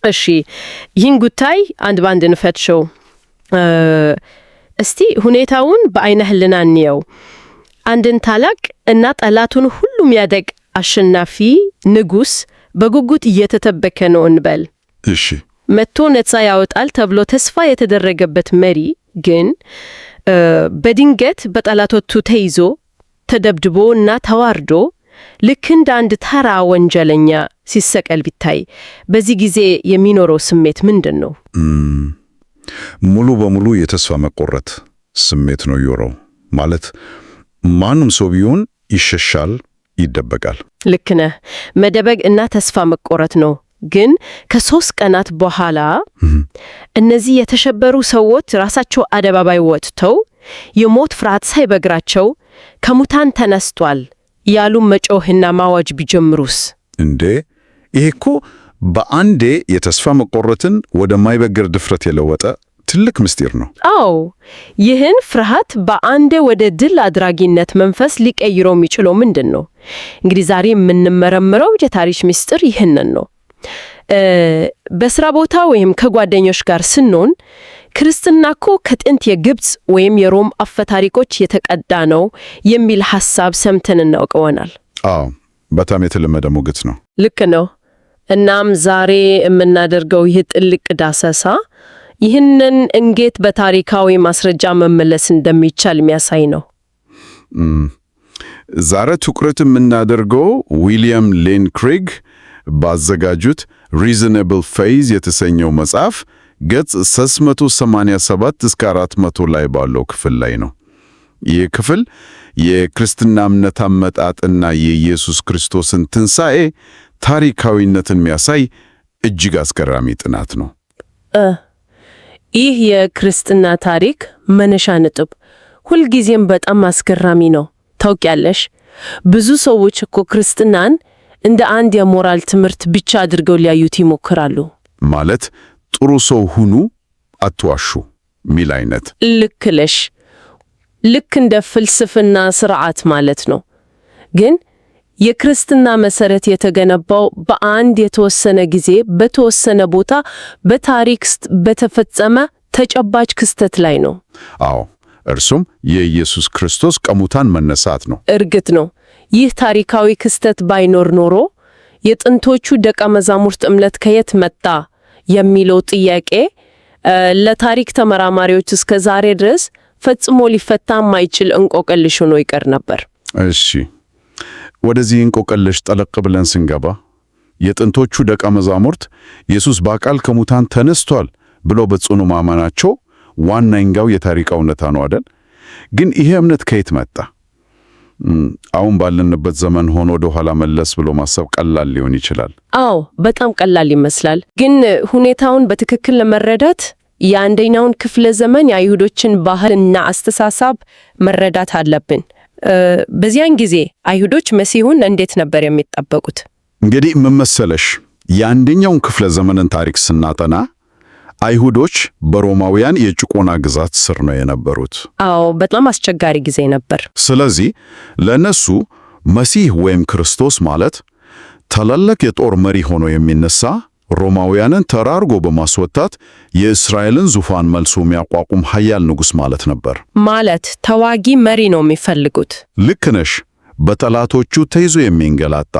እሺ ይህን ጉዳይ አንድ ባንድ እንፈትሸው። እስቲ ሁኔታውን በአይነ ህልና እንየው። አንድን ታላቅ እና ጠላቱን ሁሉ የሚያደቅ አሸናፊ ንጉሥ በጉጉት እየተጠበቀ ነው እንበል። እሺ መጥቶ ነፃ ያወጣል ተብሎ ተስፋ የተደረገበት መሪ ግን በድንገት በጠላቶቹ ተይዞ ተደብድቦ እና ተዋርዶ ልክ እንደ አንድ ተራ ወንጀለኛ ሲሰቀል ቢታይ በዚህ ጊዜ የሚኖረው ስሜት ምንድን ነው? ሙሉ በሙሉ የተስፋ መቆረጥ ስሜት ነው ይወረው። ማለት ማንም ሰው ቢሆን ይሸሻል፣ ይደበቃል። ልክ ነህ። መደበቅ እና ተስፋ መቆረጥ ነው። ግን ከ3 ቀናት በኋላ እነዚህ የተሸበሩ ሰዎች ራሳቸው አደባባይ ወጥተው የሞት ፍርሃት ሳይበግራቸው ከሙታን ተነስቷል ያሉ መጮህና ማዋጅ ቢጀምሩስ? እንዴ ይሄ እኮ በአንዴ የተስፋ መቆረጥን ወደማይበግር ድፍረት የለወጠ ትልቅ ምስጢር ነው። አዎ ይህን ፍርሃት በአንዴ ወደ ድል አድራጊነት መንፈስ ሊቀይረው የሚችለው ምንድን ነው? እንግዲህ ዛሬ የምንመረምረው የታሪክ ምስጢር ይህንን ነው። በስራ ቦታ ወይም ከጓደኞች ጋር ስንሆን ክርስትና እኮ ከጥንት የግብጽ ወይም የሮም አፈታሪኮች የተቀዳ ነው የሚል ሐሳብ ሰምተን እናውቀዋል። አዎ በጣም የተለመደ ሞገት ነው። ልክ ነው። እናም ዛሬ የምናደርገው ይህ ጥልቅ ዳሰሳ ይህንን እንዴት በታሪካዊ ማስረጃ መመለስ እንደሚቻል የሚያሳይ ነው። ዛሬ ትኩረት የምናደርገው ዊሊያም ሌን ክሬግ ባዘጋጁት ሪዝነብል ፌዝ የተሰኘው መጽሐፍ ገጽ 387 እስከ 400 ላይ ባለው ክፍል ላይ ነው። ይህ ክፍል የክርስትና እምነት አመጣጥና የኢየሱስ ክርስቶስን ትንሣኤ ታሪካዊነትን የሚያሳይ እጅግ አስገራሚ ጥናት ነው። ይህ የክርስትና ታሪክ መነሻ ነጥብ ሁልጊዜም በጣም አስገራሚ ነው። ታውቂያለሽ፣ ብዙ ሰዎች እኮ ክርስትናን እንደ አንድ የሞራል ትምህርት ብቻ አድርገው ሊያዩት ይሞክራሉ። ማለት ጥሩ ሰው ሁኑ፣ አትዋሹ ሚል አይነት። ልክ ነሽ። ልክ እንደ ፍልስፍና ስርዓት ማለት ነው። ግን የክርስትና መሰረት የተገነባው በአንድ የተወሰነ ጊዜ በተወሰነ ቦታ በታሪክ ውስጥ በተፈጸመ ተጨባጭ ክስተት ላይ ነው። አዎ እርሱም የኢየሱስ ክርስቶስ ከሙታን መነሳት ነው። እርግጥ ነው ይህ ታሪካዊ ክስተት ባይኖር ኖሮ የጥንቶቹ ደቀ መዛሙርት እምነት ከየት መጣ የሚለው ጥያቄ ለታሪክ ተመራማሪዎች እስከ ዛሬ ድረስ ፈጽሞ ሊፈታ የማይችል እንቆቅልሽ ሆኖ ይቀር ነበር። እሺ ወደዚህ እንቆቅልሽ ጠለቅ ብለን ስንገባ የጥንቶቹ ደቀ መዛሙርት ኢየሱስ በአካል ከሙታን ተነስቷል ብሎ በጽኑ ማመናቸው ዋናኛው የታሪክ እውነታ ነው አይደል? ግን ይሄ እምነት ከየት መጣ? አሁን ባለንበት ዘመን ሆኖ ወደ ኋላ መለስ ብሎ ማሰብ ቀላል ሊሆን ይችላል። አዎ በጣም ቀላል ይመስላል። ግን ሁኔታውን በትክክል ለመረዳት የአንደኛውን ክፍለ ዘመን የአይሁዶችን ባህልና አስተሳሰብ መረዳት አለብን። በዚያን ጊዜ አይሁዶች መሲሁን እንዴት ነበር የሚጠበቁት? እንግዲህ ምን መሰለሽ፣ የአንደኛውን ክፍለ ዘመንን ታሪክ ስናጠና አይሁዶች በሮማውያን የጭቆና ግዛት ስር ነው የነበሩት። አዎ በጣም አስቸጋሪ ጊዜ ነበር። ስለዚህ ለነሱ መሲህ ወይም ክርስቶስ ማለት ታላላቅ የጦር መሪ ሆኖ የሚነሳ ሮማውያንን ተራርጎ በማስወጣት የእስራኤልን ዙፋን መልሶ የሚያቋቁም ኃያል ንጉሥ ማለት ነበር። ማለት ተዋጊ መሪ ነው የሚፈልጉት። ልክ ነሽ። በጠላቶቹ ተይዞ የሚንገላታ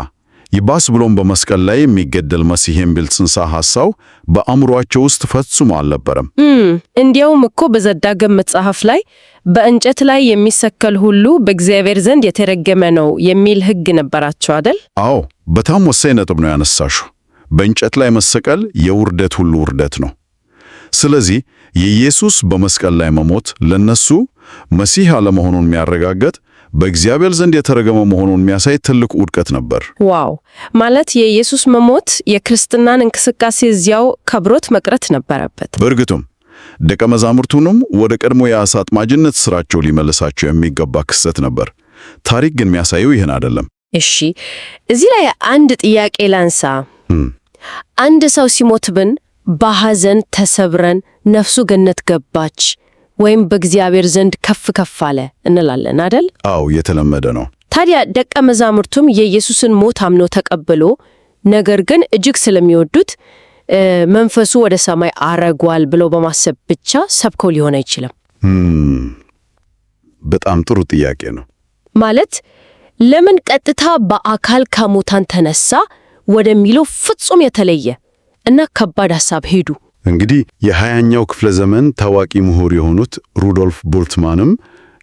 ይባስ ብሎም በመስቀል ላይ የሚገደል መሲህ የሚል ጽንሰ ሐሳብ በአእምሮአቸው ውስጥ ፈጽሞ አልነበረም። እንዲያውም እኮ በዘዳግም መጽሐፍ ላይ በእንጨት ላይ የሚሰቀል ሁሉ በእግዚአብሔር ዘንድ የተረገመ ነው የሚል ሕግ ነበራቸው አይደል? አዎ በጣም ወሳኝ ነጥብ ነው ያነሳሽው። በእንጨት ላይ መሰቀል የውርደት ሁሉ ውርደት ነው። ስለዚህ የኢየሱስ በመስቀል ላይ መሞት ለነሱ መሲህ አለመሆኑን የሚያረጋግጥ በእግዚአብሔር ዘንድ የተረገመ መሆኑን የሚያሳይ ትልቅ ውድቀት ነበር። ዋው! ማለት የኢየሱስ መሞት የክርስትናን እንቅስቃሴ እዚያው ከብሮት መቅረት ነበረበት። በእርግጡም ደቀ መዛሙርቱንም ወደ ቀድሞ የዓሣ አጥማጅነት ስራቸው ሊመልሳቸው የሚገባ ክስተት ነበር። ታሪክ ግን የሚያሳየው ይህን አይደለም። እሺ እዚህ ላይ አንድ ጥያቄ ላንሳ። አንድ ሰው ሲሞትብን በሐዘን ተሰብረን ነፍሱ ገነት ገባች ወይም በእግዚአብሔር ዘንድ ከፍ ከፍ አለ እንላለን አይደል? አዎ የተለመደ ነው። ታዲያ ደቀ መዛሙርቱም የኢየሱስን ሞት አምነው ተቀብሎ ነገር ግን እጅግ ስለሚወዱት መንፈሱ ወደ ሰማይ አረጓል ብለው በማሰብ ብቻ ሰብከው ሊሆን አይችልም? በጣም ጥሩ ጥያቄ ነው። ማለት ለምን ቀጥታ በአካል ከሙታን ተነሳ ወደሚለው ፍጹም የተለየ እና ከባድ ሐሳብ ሄዱ? እንግዲህ የ20ኛው ክፍለ ዘመን ታዋቂ ምሁር የሆኑት ሩዶልፍ ቡልትማንም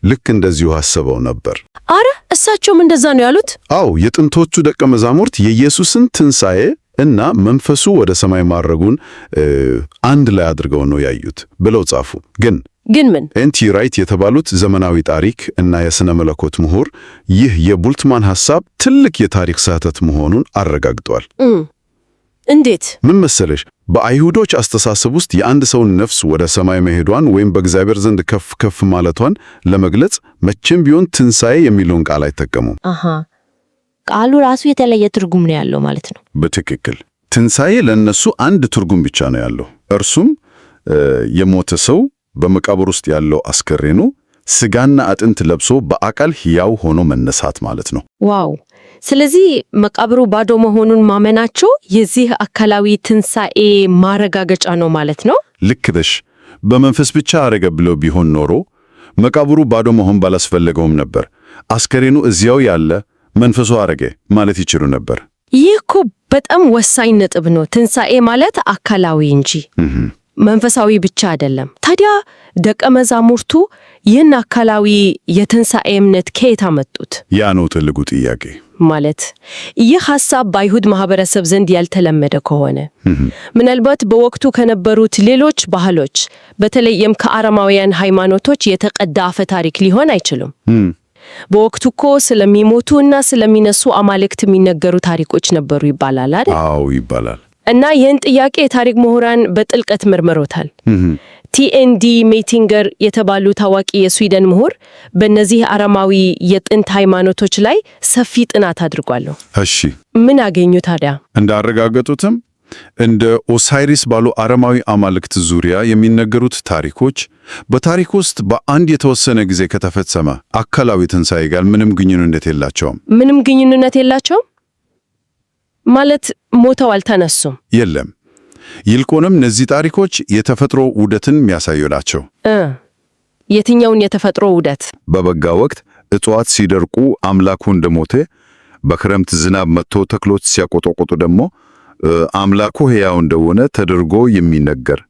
ልክ እንደዚሁ አስበው ነበር። አረ እሳቸውም እንደዛ ነው ያሉት? አዎ፣ የጥንቶቹ ደቀ መዛሙርት የኢየሱስን ትንሣኤ እና መንፈሱ ወደ ሰማይ ማረጉን አንድ ላይ አድርገው ነው ያዩት ብለው ጻፉ። ግን ምን? ኤንቲ ራይት የተባሉት ዘመናዊ ታሪክ እና የሥነ መለኮት ምሁር ይህ የቡልትማን ሐሳብ ትልቅ የታሪክ ስህተት መሆኑን አረጋግጧል። እንዴት? ምን መሰለሽ፣ በአይሁዶች አስተሳሰብ ውስጥ የአንድ ሰውን ነፍስ ወደ ሰማይ መሄዷን ወይም በእግዚአብሔር ዘንድ ከፍ ከፍ ማለቷን ለመግለጽ መቼም ቢሆን ትንሣኤ የሚለውን ቃል አይጠቀሙም። ቃሉ ራሱ የተለየ ትርጉም ነው ያለው ማለት ነው። በትክክል ትንሣኤ ለእነሱ አንድ ትርጉም ብቻ ነው ያለው። እርሱም የሞተ ሰው በመቃብር ውስጥ ያለው አስከሬኑ ስጋና አጥንት ለብሶ በአካል ሕያው ሆኖ መነሳት ማለት ነው። ዋው! ስለዚህ መቃብሩ ባዶ መሆኑን ማመናቸው የዚህ አካላዊ ትንሣኤ ማረጋገጫ ነው ማለት ነው። ልክ ነሽ። በመንፈስ ብቻ አረገ ብለው ቢሆን ኖሮ መቃብሩ ባዶ መሆን ባላስፈለገውም ነበር። አስከሬኑ እዚያው ያለ መንፈሱ አረገ ማለት ይችሉ ነበር። ይህ እኮ በጣም ወሳኝ ነጥብ ነው። ትንሣኤ ማለት አካላዊ እንጂ መንፈሳዊ ብቻ አይደለም። ታዲያ ደቀ መዛሙርቱ ይህን አካላዊ የትንሣኤ እምነት ከየት አመጡት? ያ ነው ትልቁ ጥያቄ። ማለት ይህ ሐሳብ በአይሁድ ማህበረሰብ ዘንድ ያልተለመደ ከሆነ ምናልባት በወቅቱ ከነበሩት ሌሎች ባህሎች በተለይም ከአረማውያን ሃይማኖቶች የተቀዳ አፈ ታሪክ ሊሆን አይችልም። በወቅቱ እኮ ስለሚሞቱ እና ስለሚነሱ አማልክት የሚነገሩ ታሪኮች ነበሩ ይባላል አይደል? አዎ ይባላል። እና ይህን ጥያቄ የታሪክ ምሁራን በጥልቀት መርምሮታል። ቲኤንዲ ሜቲንገር የተባሉ ታዋቂ የስዊድን ምሁር በእነዚህ አረማዊ የጥንት ሃይማኖቶች ላይ ሰፊ ጥናት አድርጓል። እሺ፣ ምን አገኙ ታዲያ? እንዳረጋገጡትም እንደ ኦሳይሪስ ባሉ አረማዊ አማልክት ዙሪያ የሚነገሩት ታሪኮች በታሪክ ውስጥ በአንድ የተወሰነ ጊዜ ከተፈጸመ አካላዊ ትንሣኤ ጋር ምንም ግንኙነት የላቸውም። ምንም ግንኙነት የላቸውም ማለት ሞተው አልተነሱም? የለም። ይልቁንም እነዚህ ታሪኮች የተፈጥሮ ውደትን የሚያሳዩ ናቸው። የትኛውን የተፈጥሮ ውደት? በበጋ ወቅት እጽዋት ሲደርቁ አምላኩ እንደሞተ፣ በክረምት ዝናብ መጥቶ ተክሎች ሲያቆጠቁጡ ደግሞ አምላኩ ሕያው እንደሆነ ተደርጎ የሚነገር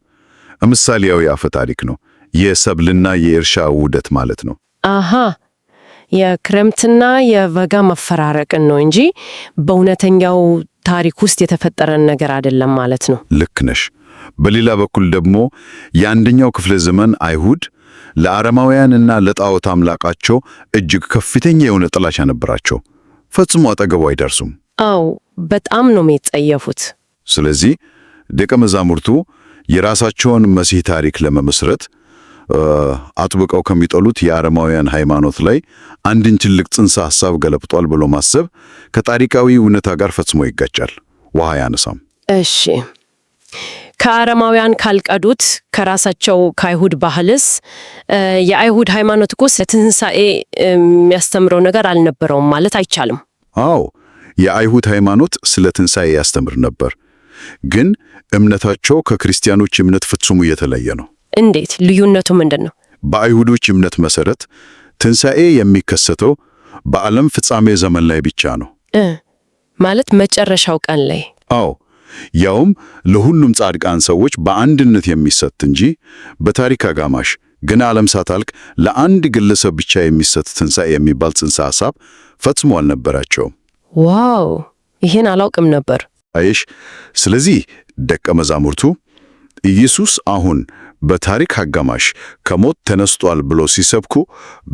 ምሳሌያዊ አፈ ታሪክ ነው። የሰብልና የእርሻ ውደት ማለት ነው። የክረምትና የበጋ መፈራረቅን ነው እንጂ በእውነተኛው ታሪክ ውስጥ የተፈጠረን ነገር አይደለም ማለት ነው። ልክ ነሽ። በሌላ በኩል ደግሞ የአንደኛው ክፍለ ዘመን አይሁድ ለአረማውያንና ለጣዖት አምላካቸው እጅግ ከፍተኛ የሆነ ጥላቻ ነበራቸው። ፈጽሞ አጠገቡ አይደርሱም። አዎ፣ በጣም ነው የሚጸየፉት። ስለዚህ ደቀ መዛሙርቱ የራሳቸውን መሲህ ታሪክ ለመመስረት አጥብቀው ከሚጠሉት የአረማውያን ሃይማኖት ላይ አንድን ትልቅ ጽንሰ ሐሳብ ገለብጧል ብሎ ማሰብ ከታሪካዊ እውነታ ጋር ፈጽሞ ይጋጫል። ውሃ ያነሳም። እሺ፣ ከአረማውያን ካልቀዱት ከራሳቸው ከአይሁድ ባህልስ የአይሁድ ሃይማኖት እኮ ትንሣኤ የሚያስተምረው ነገር አልነበረውም ማለት አይቻልም። አዎ፣ የአይሁድ ሃይማኖት ስለ ትንሣኤ ያስተምር ነበር፣ ግን እምነታቸው ከክርስቲያኖች እምነት ፍጹም የተለየ ነው። እንዴት? ልዩነቱ ምንድን ነው? በአይሁዶች እምነት መሰረት ትንሣኤ የሚከሰተው በዓለም ፍጻሜ ዘመን ላይ ብቻ ነው። ማለት መጨረሻው ቀን ላይ? አዎ፣ ያውም ለሁሉም ጻድቃን ሰዎች በአንድነት የሚሰጥ እንጂ በታሪክ አጋማሽ ገና ዓለም ሳታልቅ ለአንድ ግለሰብ ብቻ የሚሰጥ ትንሣኤ የሚባል ጽንሰ ሐሳብ ፈጽሞ አልነበራቸውም። ዋው! ይህን አላውቅም ነበር። አይሽ፣ ስለዚህ ደቀ መዛሙርቱ ኢየሱስ አሁን በታሪክ አጋማሽ ከሞት ተነስቷል ብሎ ሲሰብኩ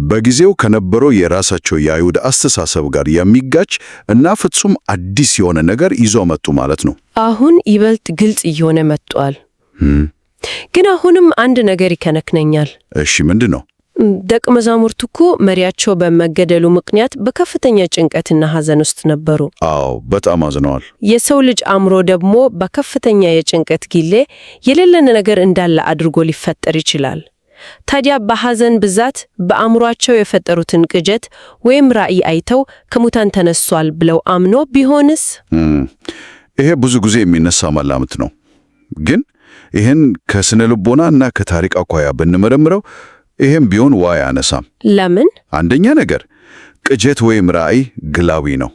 በጊዜው ከነበረው የራሳቸው የአይሁድ አስተሳሰብ ጋር የሚጋጭ እና ፍጹም አዲስ የሆነ ነገር ይዞ መጡ ማለት ነው። አሁን ይበልጥ ግልጽ እየሆነ መጥቷል። ግን አሁንም አንድ ነገር ይከነክነኛል። እሺ፣ ምንድን ነው? ደቀ መዛሙርቱ እኮ መሪያቸው በመገደሉ ምክንያት በከፍተኛ ጭንቀትና ሐዘን ውስጥ ነበሩ። አዎ፣ በጣም አዝነዋል። የሰው ልጅ አእምሮ ደግሞ በከፍተኛ የጭንቀት ጊዜ የሌለን ነገር እንዳለ አድርጎ ሊፈጠር ይችላል። ታዲያ በሐዘን ብዛት በአእምሯቸው የፈጠሩትን ቅዠት ወይም ራእይ አይተው ከሙታን ተነሷል ብለው አምኖ ቢሆንስ? ይሄ ብዙ ጊዜ የሚነሳ መላምት ነው። ግን ይህን ከስነ ልቦና እና ከታሪክ አኳያ ብንመረምረው ይህም ቢሆን ዋይ አያነሳም። ለምን? አንደኛ ነገር ቅዠት ወይም ራእይ ግላዊ ነው።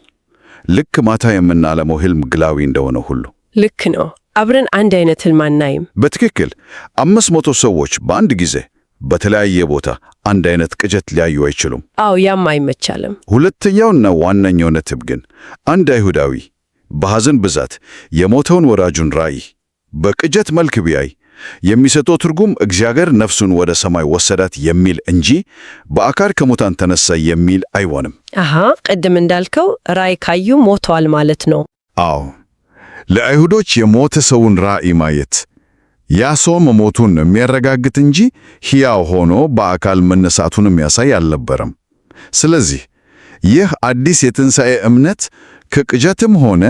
ልክ ማታ የምናለመው ህልም ግላዊ እንደሆነ ሁሉ። ልክ ነው። አብረን አንድ አይነት ህልም አናይም። በትክክል 500 ሰዎች በአንድ ጊዜ በተለያየ ቦታ አንድ አይነት ቅዠት ሊያዩ አይችሉም። አዎ፣ ያም አይመቻልም። ሁለተኛውና ዋነኛው ነጥብ ግን አንድ አይሁዳዊ በሐዘን ብዛት የሞተውን ወዳጁን ራእይ በቅዠት መልክ ቢያይ የሚሰጠው ትርጉም እግዚአብሔር ነፍሱን ወደ ሰማይ ወሰዳት የሚል እንጂ በአካል ከሙታን ተነሳ የሚል አይሆንም። ቅድም እንዳልከው ራእይ ካዩ ሞተዋል ማለት ነው። አዎ፣ ለአይሁዶች የሞተ ሰውን ራእይ ማየት ያ ሰው መሞቱን የሚያረጋግጥ እንጂ ሕያው ሆኖ በአካል መነሳቱን የሚያሳይ አልነበረም። ስለዚህ ይህ አዲስ የትንሣኤ እምነት ከቅዠትም ሆነ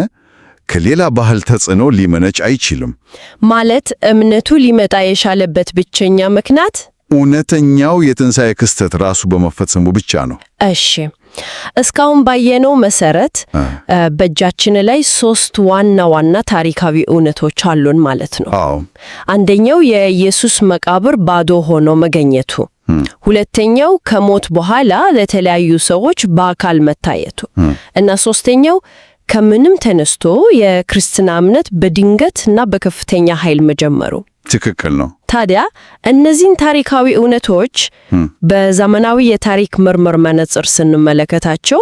ከሌላ ባህል ተጽዕኖ ሊመነጭ አይችልም። ማለት እምነቱ ሊመጣ የቻለበት ብቸኛ ምክንያት እውነተኛው የትንሣኤ ክስተት ራሱ በመፈጸሙ ብቻ ነው። እሺ፣ እስካሁን ባየነው መሰረት በእጃችን ላይ 3 ዋና ዋና ታሪካዊ እውነቶች አሉን ማለት ነው። አዎ። አንደኛው የኢየሱስ መቃብር ባዶ ሆኖ መገኘቱ፣ ሁለተኛው ከሞት በኋላ ለተለያዩ ሰዎች በአካል መታየቱ እና ሶስተኛው ከምንም ተነስቶ የክርስትና እምነት በድንገት እና በከፍተኛ ኃይል መጀመሩ። ትክክል ነው። ታዲያ እነዚህን ታሪካዊ እውነቶች በዘመናዊ የታሪክ ምርምር መነጽር ስንመለከታቸው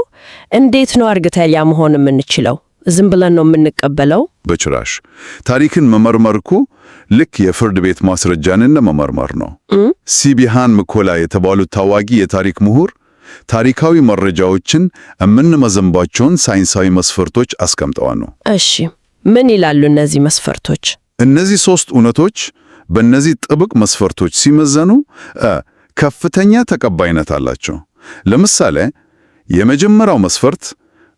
እንዴት ነው እርግጠኛ መሆን የምንችለው? ዝም ብለን ነው የምንቀበለው? በጭራሽ። ታሪክን መመርመር እኮ ልክ የፍርድ ቤት ማስረጃን መመርመር ነው። ሲቢሃን ምኮላ የተባሉት ታዋቂ የታሪክ ምሁር ታሪካዊ መረጃዎችን የምንመዘንባቸውን ሳይንሳዊ መስፈርቶች አስቀምጠዋል ነው። እሺ፣ ምን ይላሉ እነዚህ መስፈርቶች? እነዚህ 3 እውነቶች በእነዚህ ጥብቅ መስፈርቶች ሲመዘኑ ከፍተኛ ተቀባይነት አላቸው። ለምሳሌ የመጀመሪያው መስፈርት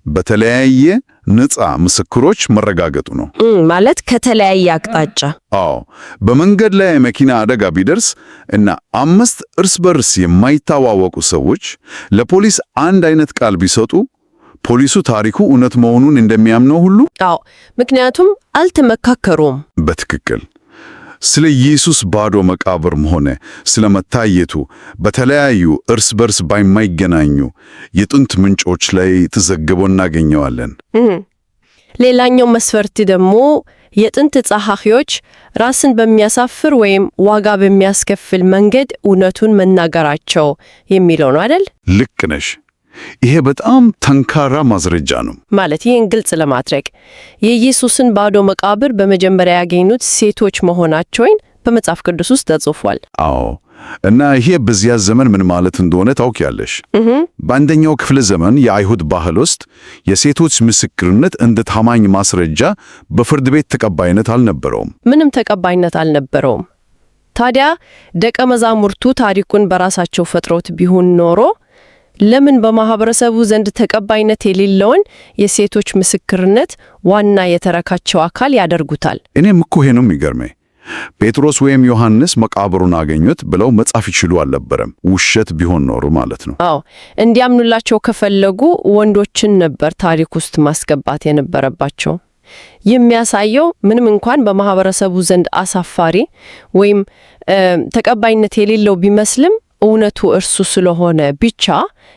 በተለያየ ነፃ ምስክሮች መረጋገጡ ነው። ማለት ከተለያየ አቅጣጫ። አዎ፣ በመንገድ ላይ የመኪና አደጋ ቢደርስ እና 5 እርስ በርስ የማይተዋወቁ ሰዎች ለፖሊስ አንድ አይነት ቃል ቢሰጡ ፖሊሱ ታሪኩ እውነት መሆኑን እንደሚያምነው ሁሉ። አዎ፣ ምክንያቱም አልተመካከሩም። በትክክል። ስለ ኢየሱስ ባዶ መቃብርም ሆነ ስለ መታየቱ በተለያዩ እርስ በርስ ባይማይገናኙ የጥንት ምንጮች ላይ ተዘግቦ እናገኘዋለን። ሌላኛው መስፈርት ደግሞ የጥንት ጸሐፊዎች ራስን በሚያሳፍር ወይም ዋጋ በሚያስከፍል መንገድ እውነቱን መናገራቸው የሚለው ነው አይደል? ልክ ነሽ። ይሄ በጣም ጠንካራ ማስረጃ ነው። ማለት ይህን ግልጽ ለማድረግ የኢየሱስን ባዶ መቃብር በመጀመሪያ ያገኙት ሴቶች መሆናቸውን በመጽሐፍ ቅዱስ ውስጥ ተጽፏል። አዎ፣ እና ይሄ በዚያ ዘመን ምን ማለት እንደሆነ ታውቂያለሽ? በአንደኛው ክፍለ ዘመን የአይሁድ ባህል ውስጥ የሴቶች ምስክርነት እንደ ታማኝ ማስረጃ በፍርድ ቤት ተቀባይነት አልነበረውም። ምንም ተቀባይነት አልነበረውም። ታዲያ ደቀ መዛሙርቱ ታሪኩን በራሳቸው ፈጥሮት ቢሆን ኖሮ ለምን በማህበረሰቡ ዘንድ ተቀባይነት የሌለውን የሴቶች ምስክርነት ዋና የተረካቸው አካል ያደርጉታል? እኔም እኮ ይሄ ነው የሚገርመኝ። ጴጥሮስ ወይም ዮሐንስ መቃብሩን አገኙት ብለው መጻፍ ይችሉ አልነበረም፣ ውሸት ቢሆን ኖሩ ማለት ነው። አዎ፣ እንዲያምኑላቸው ከፈለጉ ወንዶችን ነበር ታሪክ ውስጥ ማስገባት የነበረባቸው። የሚያሳየው ምንም እንኳን በማህበረሰቡ ዘንድ አሳፋሪ ወይም ተቀባይነት የሌለው ቢመስልም እውነቱ እርሱ ስለሆነ ብቻ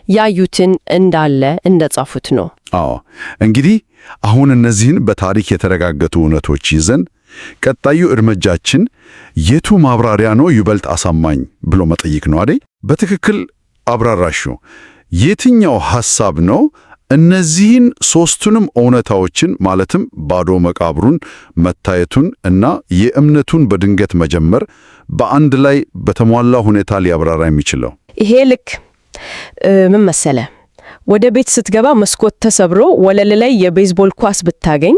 ያዩትን እንዳለ እንደጻፉት ነው። አዎ፣ እንግዲህ አሁን እነዚህን በታሪክ የተረጋገጡ እውነቶች ይዘን ቀጣዩ እርምጃችን የቱ ማብራሪያ ነው ይበልጥ አሳማኝ ብሎ መጠይቅ ነው አይደል? በትክክል አብራራሽው። የትኛው ሐሳብ ነው እነዚህን 3ቱንም እውነታዎችን ማለትም ባዶ መቃብሩን፣ መታየቱን እና የእምነቱን በድንገት መጀመር በአንድ ላይ በተሟላ ሁኔታ ሊያብራራ የሚችለው? ይሄ ልክ ምን መሰለ፣ ወደ ቤት ስትገባ መስኮት ተሰብሮ ወለል ላይ የቤዝቦል ኳስ ብታገኝ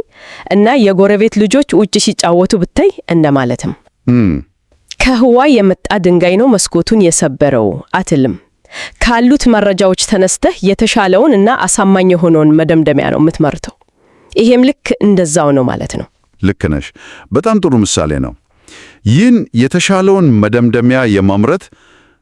እና የጎረቤት ልጆች ውጭ ሲጫወቱ ብታይ እንደማለትም። ከህዋ የመጣ ድንጋይ ነው መስኮቱን የሰበረው አትልም። ካሉት መረጃዎች ተነስተህ የተሻለውን እና አሳማኝ የሆነውን መደምደሚያ ነው የምትመርተው። ይሄም ልክ እንደዛው ነው ማለት ነው። ልክ ነሽ። በጣም ጥሩ ምሳሌ ነው። ይህን የተሻለውን መደምደሚያ የማምረት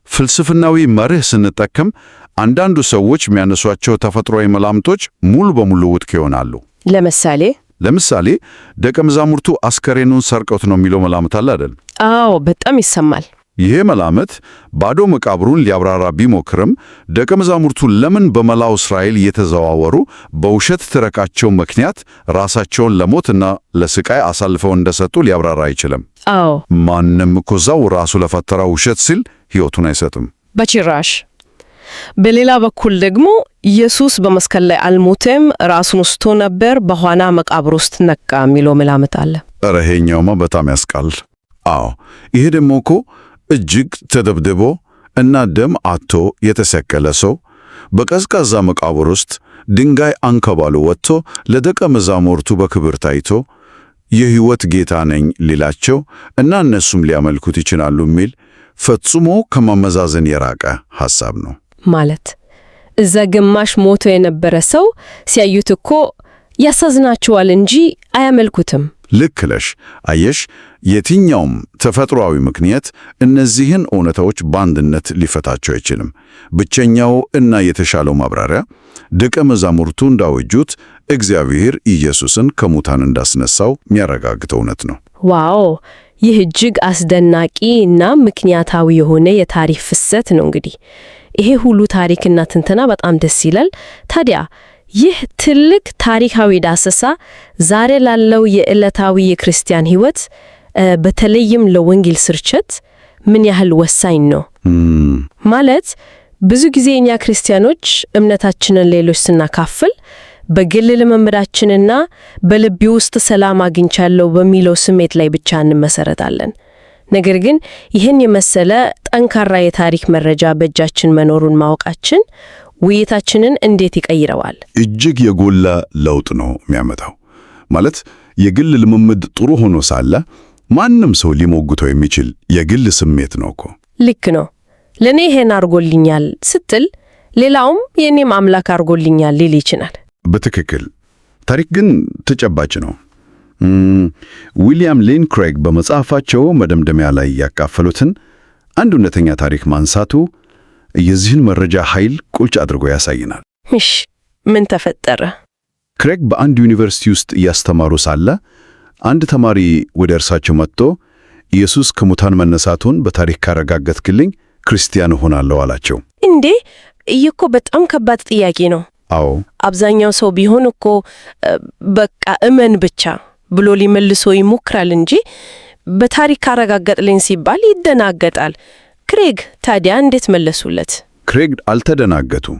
ፍልስፍናዊ መርህ ስንጠቀም አንዳንዱ ሰዎች የሚያነሷቸው ተፈጥሯዊ መላምቶች ሙሉ በሙሉ ውድቅ ይሆናሉ። ለምሳሌ ለምሳሌ ደቀ መዛሙርቱ አስከሬኑን ሰርቀውት ነው የሚለው መላምት አለ አይደል? አዎ፣ በጣም ይሰማል። ይሄ መላምት ባዶ መቃብሩን ሊያብራራ ቢሞክርም ደቀ መዛሙርቱ ለምን በመላው እስራኤል እየተዘዋወሩ በውሸት ትረካቸው ምክንያት ራሳቸውን ለሞትና ለስቃይ አሳልፈው እንደሰጡ ሊያብራራ አይችልም። አዎ፣ ማንም እኮ እዛው ራሱ ለፈጠረው ውሸት ሲል ሕይወቱን አይሰጥም በጭራሽ። በሌላ በኩል ደግሞ ኢየሱስ በመስቀል ላይ አልሞተም፣ ራሱን ወስቶ ነበር፣ በኋላ መቃብር ውስጥ ነቃ የሚለው መላምት አለ። ኧረ ይሄኛውማ በጣም ያስቃል። አዎ፣ ይሄ ደግሞ እኮ እጅግ ተደብድቦ እና ደም አጥቶ የተሰቀለ ሰው በቀዝቃዛ መቃብር ውስጥ ድንጋይ አንከባሎ ወጥቶ ለደቀ መዛሙርቱ በክብር ታይቶ የሕይወት ጌታ ነኝ ሊላቸው እና እነሱም ሊያመልኩት ይችላሉ የሚል ፈጽሞ ከማመዛዘን የራቀ ሐሳብ ነው። ማለት እዛ ግማሽ ሞቶ የነበረ ሰው ሲያዩት እኮ ያሳዝናቸዋል እንጂ አያመልኩትም። ልክ ነሽ። አየሽ፣ የትኛውም ተፈጥሯዊ ምክንያት እነዚህን እውነታዎች በአንድነት ሊፈታቸው አይችልም። ብቸኛው እና የተሻለው ማብራሪያ ደቀ መዛሙርቱ እንዳወጁት እግዚአብሔር ኢየሱስን ከሙታን እንዳስነሳው የሚያረጋግጠው እውነት ነው። ዋው! ይህ እጅግ አስደናቂ እና ምክንያታዊ የሆነ የታሪክ ፍሰት ነው። እንግዲህ ይሄ ሁሉ ታሪክና ትንተና በጣም ደስ ይላል። ታዲያ ይህ ትልቅ ታሪካዊ ዳሰሳ ዛሬ ላለው የዕለታዊ የክርስቲያን ሕይወት በተለይም ለወንጌል ስርጭት ምን ያህል ወሳኝ ነው? ማለት ብዙ ጊዜ እኛ ክርስቲያኖች እምነታችንን ሌሎች ስናካፍል በግል ልምምዳችንና በልቤ ውስጥ ሰላም አግኝቻለሁ በሚለው ስሜት ላይ ብቻ እንመሰረታለን። ነገር ግን ይህን የመሰለ ጠንካራ የታሪክ መረጃ በእጃችን መኖሩን ማወቃችን ውይይታችንን እንዴት ይቀይረዋል? እጅግ የጎላ ለውጥ ነው የሚያመጣው። ማለት የግል ልምምድ ጥሩ ሆኖ ሳለ ማንም ሰው ሊሞግተው የሚችል የግል ስሜት ነው እኮ። ልክ ነው። ለኔ ይሄን አርጎልኛል ስትል ሌላውም የኔም አምላክ አርጎልኛል ሊል ይችላል። በትክክል። ታሪክ ግን ተጨባጭ ነው። ዊሊያም ሌን ክሬግ በመጽሐፋቸው መደምደሚያ ላይ ያካፈሉትን አንድ እውነተኛ ታሪክ ማንሳቱ የዚህን መረጃ ኃይል ቁልጭ አድርጎ ያሳይናል። እሺ፣ ምን ተፈጠረ? ክሬግ በአንድ ዩኒቨርሲቲ ውስጥ እያስተማሩ ሳለ አንድ ተማሪ ወደ እርሳቸው መጥቶ ኢየሱስ ከሙታን መነሳቱን በታሪክ ካረጋገጥክልኝ ክርስቲያን እሆናለሁ አላቸው። እንዴ! ይህ እኮ በጣም ከባድ ጥያቄ ነው። አዎ፣ አብዛኛው ሰው ቢሆን እኮ በቃ እመን ብቻ ብሎ ሊመልሶ ይሞክራል እንጂ በታሪክ ካረጋገጥልኝ ሲባል ይደናገጣል። ክሬግ ታዲያ እንዴት መለሱለት? ክሬግ አልተደናገቱም።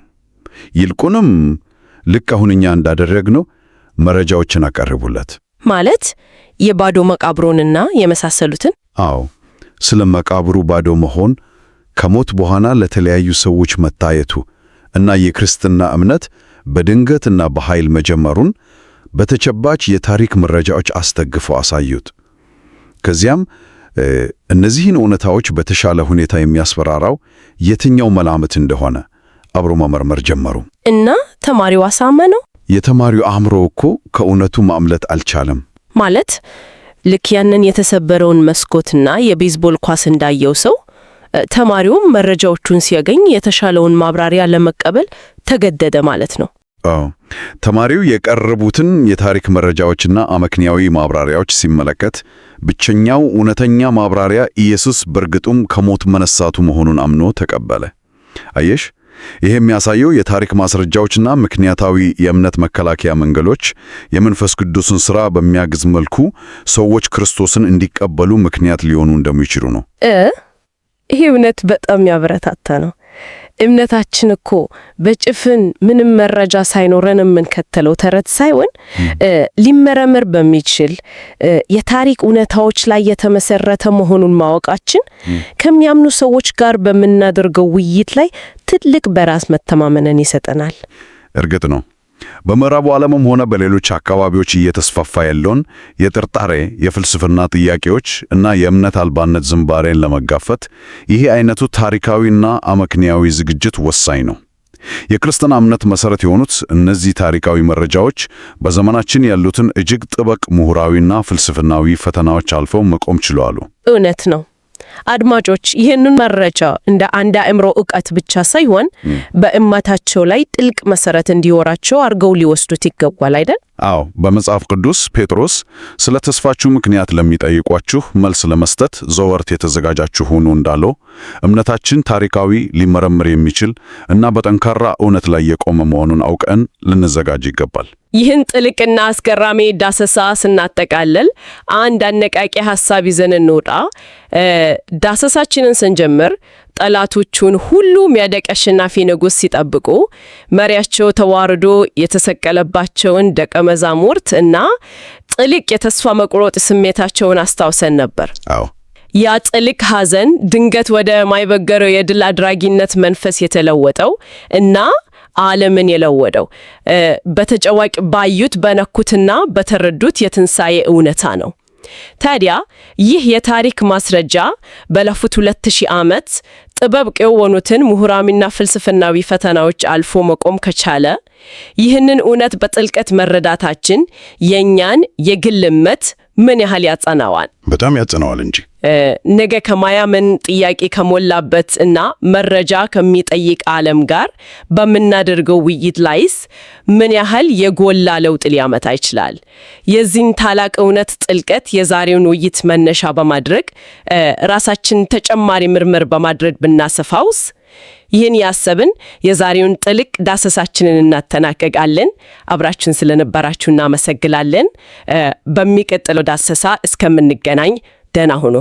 ይልቁንም ልክ አሁን እኛ እንዳደረግነው መረጃዎችን አቀረቡለት። ማለት የባዶ መቃብሩንና የመሳሰሉትን? አዎ፣ ስለ መቃብሩ ባዶ መሆን፣ ከሞት በኋላ ለተለያዩ ሰዎች መታየቱ እና የክርስትና እምነት በድንገትና በኃይል መጀመሩን በተጨባጭ የታሪክ መረጃዎች አስደግፈው አሳዩት። ከዚያም እነዚህን እውነታዎች በተሻለ ሁኔታ የሚያስፈራራው የትኛው መላምት እንደሆነ አብሮ መመርመር ጀመሩ። እና ተማሪው አሳመነው? የተማሪው አእምሮ እኮ ከእውነቱ ማምለጥ አልቻለም። ማለት ልክ ያንን የተሰበረውን መስኮትና የቤዝቦል ኳስ እንዳየው ሰው ተማሪውም መረጃዎቹን ሲያገኝ የተሻለውን ማብራሪያ ለመቀበል ተገደደ ማለት ነው። አዎ፣ ተማሪው የቀረቡትን የታሪክ መረጃዎችና አመክንያዊ ማብራሪያዎች ሲመለከት ብቸኛው እውነተኛ ማብራሪያ ኢየሱስ በእርግጡም ከሞት መነሳቱ መሆኑን አምኖ ተቀበለ። አየሽ፣ ይህ የሚያሳየው የታሪክ ማስረጃዎችና ምክንያታዊ የእምነት መከላከያ መንገዶች የመንፈስ ቅዱስን ሥራ በሚያግዝ መልኩ ሰዎች ክርስቶስን እንዲቀበሉ ምክንያት ሊሆኑ እንደሚችሉ ነው። ይህ እውነት በጣም ያበረታታ ነው። እምነታችን እኮ በጭፍን ምንም መረጃ ሳይኖረን የምንከተለው ተረት ሳይሆን ሊመረመር በሚችል የታሪክ እውነታዎች ላይ የተመሰረተ መሆኑን ማወቃችን ከሚያምኑ ሰዎች ጋር በምናደርገው ውይይት ላይ ትልቅ በራስ መተማመንን ይሰጠናል። እርግጥ ነው በምዕራቡ ዓለምም ሆነ በሌሎች አካባቢዎች እየተስፋፋ ያለውን የጥርጣሬ የፍልስፍና ጥያቄዎች እና የእምነት አልባነት ዝንባሬን ለመጋፈጥ ይህ አይነቱ ታሪካዊና አመክንያዊ ዝግጅት ወሳኝ ነው። የክርስትና እምነት መሠረት የሆኑት እነዚህ ታሪካዊ መረጃዎች በዘመናችን ያሉትን እጅግ ጥብቅ ምሁራዊና ፍልስፍናዊ ፈተናዎች አልፈው መቆም ችለዋል። እውነት ነው። አድማጮች ይህንን መረጃ እንደ አንድ አእምሮ ዕውቀት ብቻ ሳይሆን በእምነታቸው ላይ ጥልቅ መሰረት እንዲኖራቸው አድርገው ሊወስዱት ይገባል አይደል? አዎ፣ በመጽሐፍ ቅዱስ ጴጥሮስ ስለ ተስፋችሁ ምክንያት ለሚጠይቋችሁ መልስ ለመስጠት ዘወትር የተዘጋጃችሁ ሁኑ እንዳለው እምነታችን ታሪካዊ፣ ሊመረምር የሚችል እና በጠንካራ እውነት ላይ የቆመ መሆኑን አውቀን ልንዘጋጅ ይገባል። ይህን ጥልቅና አስገራሚ ዳሰሳ ስናጠቃልል አንድ አነቃቂ ሐሳብ ይዘን እንውጣ። ዳሰሳችንን ስንጀምር ጠላቶቹን ሁሉ የሚያደቅ አሸናፊ ንጉሥ ሲጠብቁ መሪያቸው ተዋርዶ የተሰቀለባቸውን ደቀ መዛሙርት እና ጥልቅ የተስፋ መቁረጥ ስሜታቸውን አስታውሰን ነበር። አዎ፣ ያ ጥልቅ ሐዘን ድንገት ወደ ማይበገረው የድል አድራጊነት መንፈስ የተለወጠው እና ዓለምን የለወደው በተጨዋቂ ባዩት፣ በነኩትና በተረዱት የትንሣኤ እውነታ ነው። ታዲያ ይህ የታሪክ ማስረጃ ባለፉት 2000 ዓመት ጥበብ የሆኑትን ምሁራዊና ፍልስፍናዊ ፈተናዎች አልፎ መቆም ከቻለ ይህንን እውነት በጥልቀት መረዳታችን የኛን የግል እምነት ምን ያህል ያጸናዋል? በጣም ያጸናዋል እንጂ ነገ ከማያምን ጥያቄ ከሞላበት እና መረጃ ከሚጠይቅ ዓለም ጋር በምናደርገው ውይይት ላይስ ምን ያህል የጎላ ለውጥ ሊያመጣ ይችላል? የዚህን ታላቅ እውነት ጥልቀት የዛሬውን ውይይት መነሻ በማድረግ ራሳችን ተጨማሪ ምርምር በማድረግ ብናሰፋውስ? ይህን ያሰብን የዛሬውን ጥልቅ ዳሰሳችንን እናጠናቀቃለን። አብራችሁን ስለነበራችሁ እናመሰግናለን። በሚቀጥለው ዳሰሳ እስከምንገናኝ ደህና ሁኑ።